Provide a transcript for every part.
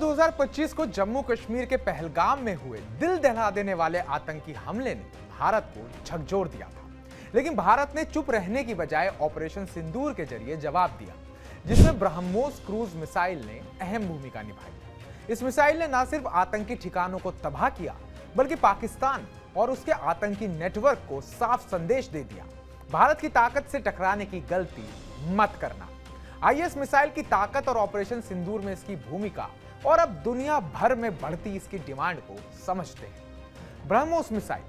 2025 को जम्मू कश्मीर के पहलगाम में हुए दिल दहला देने वाले आतंकी हमले ने भारत को झकझोर दिया था। लेकिन भारत ने चुप रहने की बजाय ऑपरेशन सिंदूर के जरिए जवाब दिया, जिसमें ब्रह्मोस क्रूज मिसाइल ने अहम भूमिका निभाई। इस मिसाइल ने न सिर्फ आतंकी ठिकानों को तबाह किया, बल्कि पाकिस्तान और उसके आतंकी नेटवर्क को साफ संदेश दे दिया, भारत की ताकत से टकराने की गलती मत करना। आइए इस मिसाइल की ताकत और ऑपरेशन सिंदूर में इसकी भूमिका और अब दुनिया भर में बढ़ती इसकी डिमांड को समझते हैं। ब्रह्मोस मिसाइल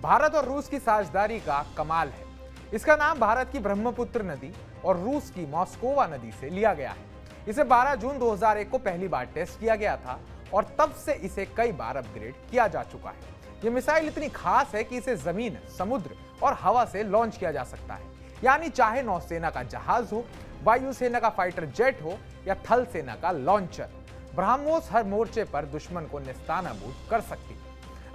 भारत और रूस की साझेदारी का कमाल है। इसका नाम भारत की ब्रह्मपुत्र नदी और रूस की मॉस्कोवा नदी से लिया गया है। इसे 12 जून 2001 को पहली बार टेस्ट किया गया था और तब से इसे कई बार अपग्रेड किया जा चुका है। यह मिसाइल इतनी खास है कि इसे जमीन, समुद्र और हवा से लॉन्च किया जा सकता है, यानी चाहे नौसेना का जहाज हो, वायुसेना का फाइटर जेट हो या थल सेना का लॉन्चर, ब्रह्मोस हर मोर्चे पर दुश्मन को नेस्तानाबूद कर सकती है।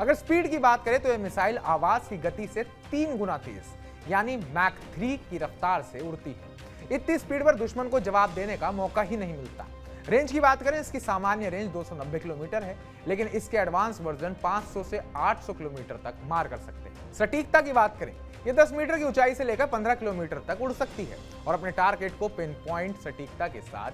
अगर स्पीड की बात करें तो यह मिसाइल आवाज की गति से 3 गुना तेज यानी मैक 3 की रफ्तार से उड़ती है। इतनी स्पीड पर दुश्मन को जवाब देने का मौका ही नहीं मिलता। रेंज की बात करें, इसकी सामान्य रेंज 290 किलोमीटर है, लेकिन इसके एडवांस वर्जन 500 से 800 किलोमीटर तक मार कर सकते हैं। सटीकता की बात करें, ये 10 मीटर की ऊंचाई से लेकर 15 किलोमीटर तक उड़ सकती है और अपने टारगेट को पिन पॉइंट सटीकता के साथ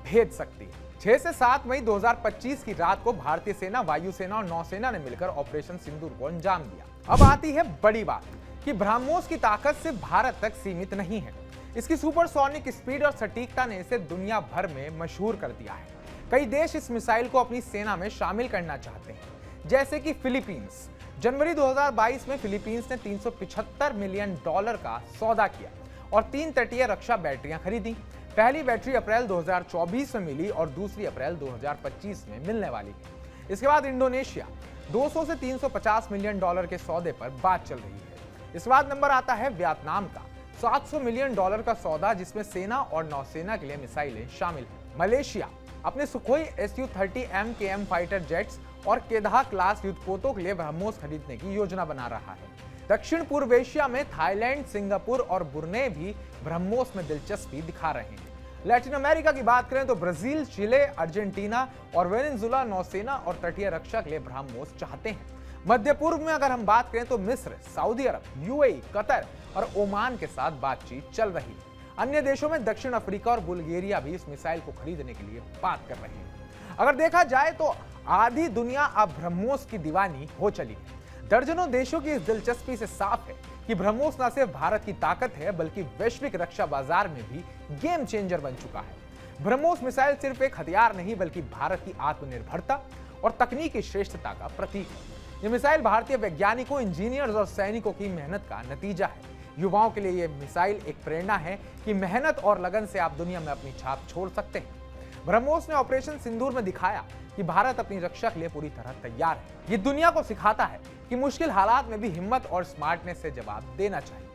भेज सकती है। 6 से 7 मई 2025 की रात को भारतीय सेना, वायुसेना और नौसेना ने मिलकर ऑपरेशन सिंदूर को अंजाम दिया। अब आती है बड़ी बात कि ब्रह्मोस की ताकत सिर्फ भारत तक सीमित नहीं है। इसकी सुपरसोनिक स्पीड और सटीकता ने इसे दुनिया भर में मशहूर कर दिया है। कई देश इस मिसाइल को अपनी सेना में शामिल करना चाहते हैं, जैसे कि फिलीपींस। जनवरी 2022 में फिलीपींस ने $375 मिलियन का सौदा किया और 3 तटीय रक्षा बैटरियां खरीदी। पहली बैटरी अप्रैल 2024 में मिली और दूसरी अप्रैल 2025 में मिलने वाली है। इसके बाद इंडोनेशिया 200 से $350 मिलियन के सौदे पर बात चल रही है। इसके बाद नंबर आता है वियतनाम का $700 मिलियन का सौदा, जिसमें सेना और नौसेना के लिए मिसाइलें शामिल हैं। मलेशिया अपने Sukhoi Su-30 MKM fighter jets और केदाह क्लास युद्धपोतों के लिए ब्रह्मोस खरीदने की योजना बना रहा है। दक्षिण पूर्व एशिया में थाईलैंड, सिंगापुर और ब्रुनेई भी ब्रह्मोस में दिलचस्पी दिखा रहे हैं। लैटिन अमेरिका की बात करें तो ब्राजील, चिले, अर्जेंटीना और वेनेजुएला नौसेना और तटीय रक्षा के लिए ब्रह्मोस चाहते हैं। मध्य पूर्व में अगर हम बात करें तो मिस्र, सऊदी अरब, यूएई, कतर और ओमान के साथ बातचीत चल रही है। अन्य देशों में दक्षिण अफ्रीका और बुल्गारिया भी इस मिसाइल को खरीदने के लिए बात कर रहे हैं। अगर देखा जाए तो आधी दुनिया अब ब्रह्मोस की दीवानी हो चली है। दर्जनों देशों की इस दिलचस्पी से साफ है कि ब्रह्मोस न सिर्फ भारत की ताकत है, बल्कि वैश्विक रक्षा बाजार में भी गेम चेंजर बन चुका है। ब्रह्मोस मिसाइल सिर्फ एक हथियार नहीं, बल्कि भारत की आत्मनिर्भरता और तकनीकी श्रेष्ठता का प्रतीक है। यह मिसाइल भारतीय वैज्ञानिकों, इंजीनियर्स और सैनिकों की मेहनत का नतीजा है। युवाओं के लिए यह मिसाइल एक प्रेरणा है कि मेहनत और लगन से आप दुनिया में अपनी छाप छोड़ सकते हैं। ब्रह्मोस ने ऑपरेशन सिंदूर में दिखाया कि भारत अपनी रक्षा के लिए पूरी तरह तैयार है। ये दुनिया को सिखाता है कि मुश्किल हालात में भी हिम्मत और स्मार्टनेस से जवाब देना चाहिए।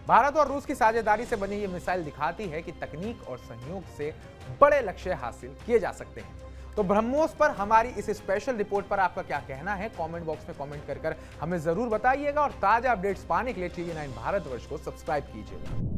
भारत और रूस की साझेदारी से बनी ये मिसाइल दिखाती है कि तकनीक और सहयोग से बड़े लक्ष्य हासिल किए जा सकते हैं। तो ब्रह्मोस पर हमारी इस स्पेशल रिपोर्ट पर आपका क्या कहना है, कमेंट बॉक्स में कमेंट कर हमें जरूर बताइएगा और ताजा अपडेट्स पाने के लिए TV9 भारतवर्ष को सब्सक्राइब कीजिएगा।